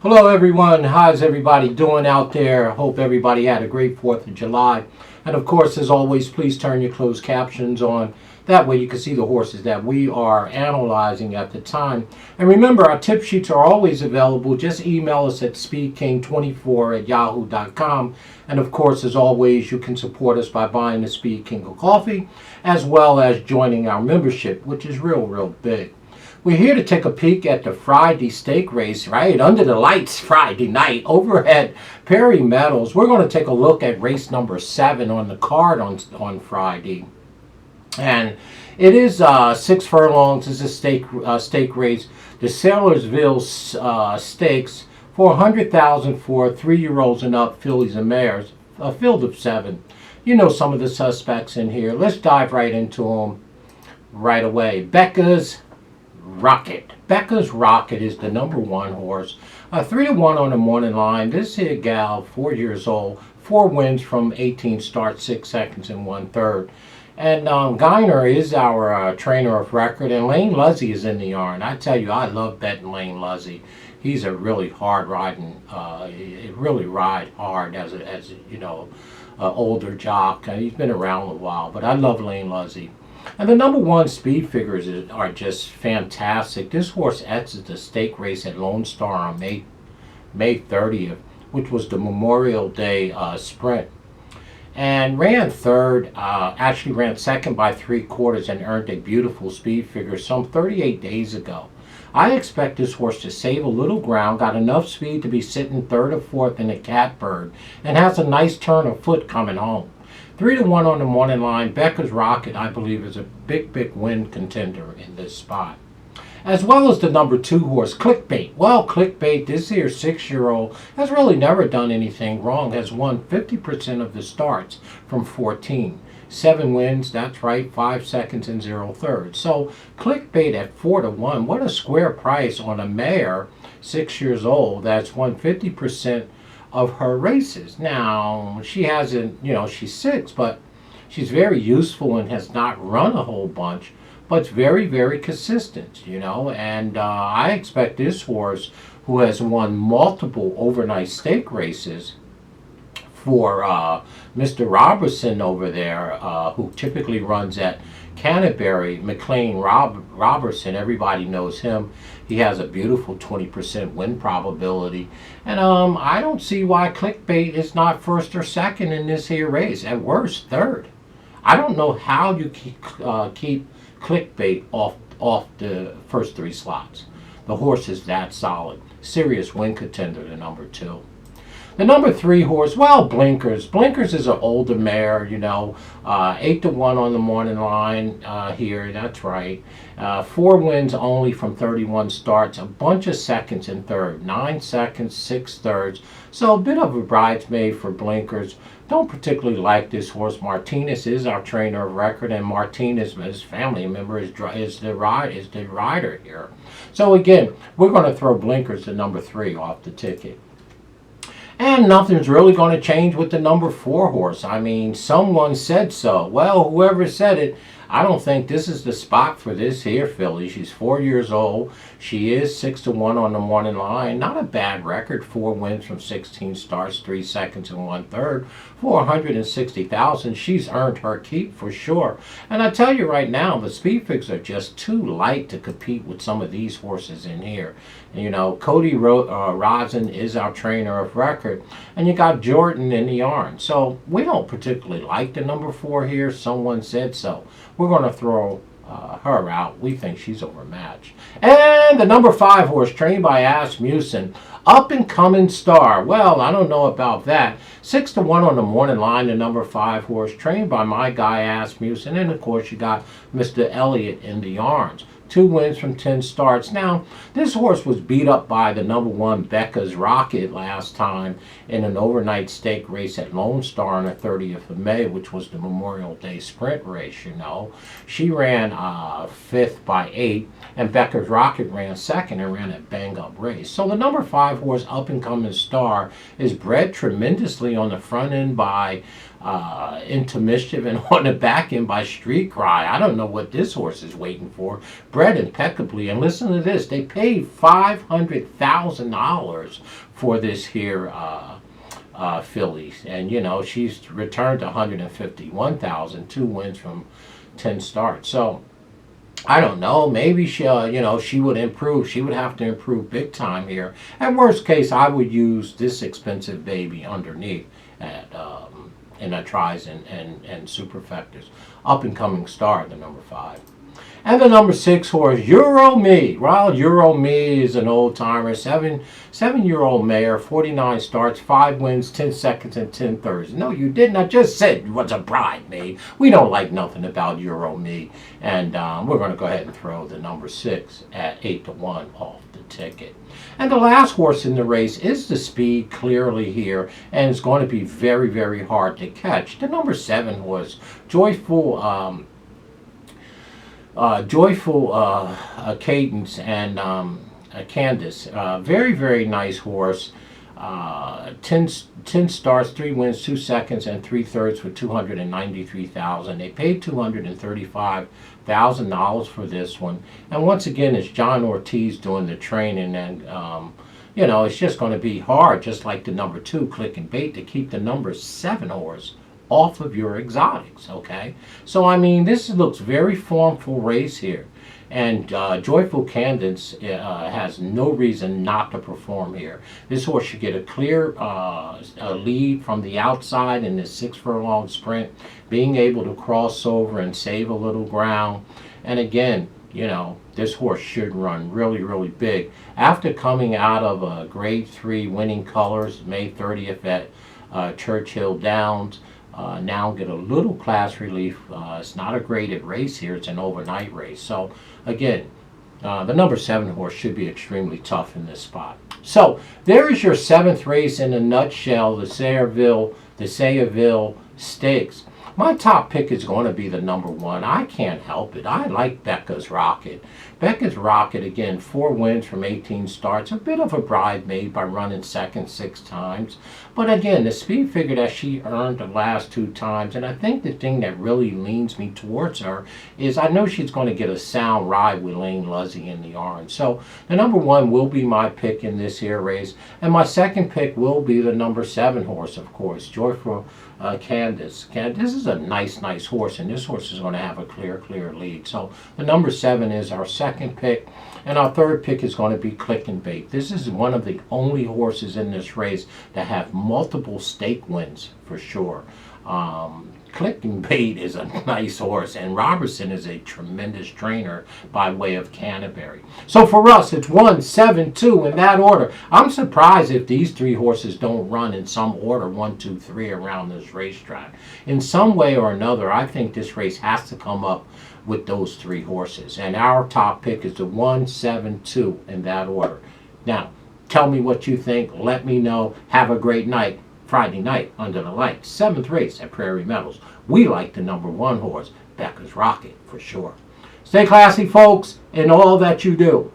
Hello everyone, how's everybody doing out there? Hope everybody had a great 4th of July. And of course, as always, please turn your closed captions on. That way you can see the horses that we are analyzing at the time. And remember, our tip sheets are always available. Just email us at speedking24@yahoo.com. And of course, as always, you can support us by buying the Speed King of Coffee, as well as joining our membership, which is real big. We're here to take a peek at the Friday stake race, right under the lights Friday night over at Perry Meadows. We're going to take a look at race number 7 on the card on Friday. And it is 6 furlongs. It's a stake race. The Saylorville Stakes, 400,000 for 3-year-olds and up, fillies and mares. A field of 7. You know some of the suspects in here. Let's dive right into them right away. Becca's Rocket. Becca's Rocket is the number 1 horse. 3-1 on the morning line. This here gal, 4 years old, 4 wins from 18 starts, 6 seconds and 1/3. And Geiner is our trainer of record, and Lane Luzzy is in the yarn. I tell you, I love betting Lane Luzzy. He's a really hard riding, really ride hard as older jock. He's been around a while, but I love Lane Luzzy. And the number 1 speed figures are just fantastic. This horse exits the stake race at Lone Star on May 30th, which was the Memorial Day sprint. And ran third, actually ran second by 3/4 and earned a beautiful speed figure some 38 days ago. I expect this horse to save a little ground, got enough speed to be sitting 3rd or 4th in the catbird, and has a nice turn of foot coming home. 3-1 on the morning line. Becca's Rocket, I believe, is a big win contender in this spot. As well as the number 2 horse, Clickbait. Well, Clickbait, this here 6-year-old, has really never done anything wrong. Has won 50% of the starts from 14. 7 wins, that's right, 5 seconds and 0/3. So Clickbait at 4-1. What a square price on a mare, 6 years old, that's won 50% of her races. Now, she hasn't, she's 6, but she's very useful and has not run a whole bunch, but it's very consistent, and I expect this horse, who has won multiple overnight stake races for Mr. Robertson over there, who typically runs at Canterbury, McLean Robertson, everybody knows him. He has a beautiful 20% win probability. And I don't see why Clickbait is not 1st or 2nd in this here race. At worst, 3rd. I don't know how you keep Clickbait off the first 3 slots. The horse is that solid. Serious win contender, the number 2. The number 3 horse, well, Blinkers. Blinkers is an older mare, 8-1 on the morning line here, that's right. 4 wins only from 31 starts, a bunch of seconds in 3rd, 9 seconds, 6/3. So a bit of a bridesmaid for Blinkers. Don't particularly like this horse. Martinez is our trainer of record, and Martinez, his family member, is the rider here. So again, we're going to throw Blinkers to number 3 off the ticket. And nothing's really going to change with the number 4 horse. I mean, someone said so. Well, whoever said it, I don't think this is the spot for this here filly. She's 4 years old. She is 6-1 on the morning line. Not a bad record. 4 wins from 16 starts, 3 seconds and 1/3. 460,000. She's earned her keep for sure. And I tell you right now, the speed figs are just too light to compete with some of these horses in here. Cody Rosin is our trainer of record, and you got Jordan in the yarn. So we don't particularly like the number 4 here. Someone said so. We're going to throw her out. We think she's overmatched. And the number 5 horse, trained by Asmussen, up and coming star. Well, I don't know about that. 6-1 on the morning line, the number 5 horse, trained by my guy Asmussen. And of course, you got Mr. Elliott in the yarns. 2 wins from 10 starts. Now, this horse was beat up by the number 1 Becca's Rocket last time in an overnight stake race at Lone Star on the 30th of May, which was the Memorial Day sprint race, She ran 5th by 8, and Becca's Rocket ran 2nd and ran a bang-up race. So the number 5 horse, up-and-coming star, is bred tremendously on the front end by into mischief and on the back end by Street Cry. I don't know what this horse is waiting for. Bred impeccably. And listen to this. They paid $500,000 for this here filly. And, you know, she's returned $151,000, 2 wins from 10 starts. So, I don't know. Maybe she, you know, she would improve. She would have to improve big time here. At worst case, I would use this expensive baby underneath at in a tries and superfectors. Up and coming star, the number 5. And the number 6 horse, Euro Me. Well, Euro Me is an old timer, seven-year-old mare, 49 starts, 5 wins, 10 seconds, and 10 thirds. No, you didn't. I just said it was a bridesmaid. We don't like nothing about Euro Me. And we're going to go ahead and throw the number 6 at 8-1 off the ticket. And the last horse in the race is the speed clearly here, and it's going to be very, very hard to catch. The number 7 horse, Joyful Cadence and Candace. Very, very nice horse. 10 starts, 3 wins, 2 seconds, and 3 thirds for $293,000. They paid $235,000 for this one. And once again, it's John Ortiz doing the training, and you know, it's just going to be hard, just like the number 2 Clickbait, to keep the number 7 horse off of your exotics. Okay, so I mean, this looks very formful race here, and Joyful Cadence has no reason not to perform here. This horse should get a clear lead from the outside in this 6 furlong sprint, being able to cross over and save a little ground. And again, you know, this horse should run really, really big. After coming out of a grade 3 winning colors May 30th at Churchill Downs, now get a little class relief. It's not a graded race here. It's an overnight race. So, again, the number 7 horse should be extremely tough in this spot. So, there is your 7th race in a nutshell, the Saylorville Stakes. My top pick is going to be the number 1. I can't help it. I like Becca's Rocket. Becca's Rocket, again, 4 wins from 18 starts. A bit of a bridesmaid by running second 6 times. But again, the speed figure that she earned the last 2 times, and I think the thing that really leans me towards her is I know she's going to get a sound ride with Lane Luzzy in the orange. So the number 1 will be my pick in this here race. And my second pick will be the number 7 horse, of course, Joyful Candace. This is a nice horse, and this horse is going to have a clear lead. So the number 7 is our second pick, and our third pick is going to be Clickbait. This is one of the only horses in this race that have multiple stake wins for sure. Clickbait is a nice horse, and Robertson is a tremendous trainer by way of Canterbury. So for us, it's 1, 7, 2 in that order. I'm surprised if these 3 horses don't run in some order, 1, 2, 3 around this racetrack. In some way or another, I think this race has to come up with those 3 horses. And our top pick is the 1, 7, 2 in that order. Now, tell me what you think. Let me know. Have a great night. Friday night under the lights, 7th race at Prairie Meadows. We like the number 1 horse, Becca's Rocket, for sure. Stay classy, folks, in all that you do.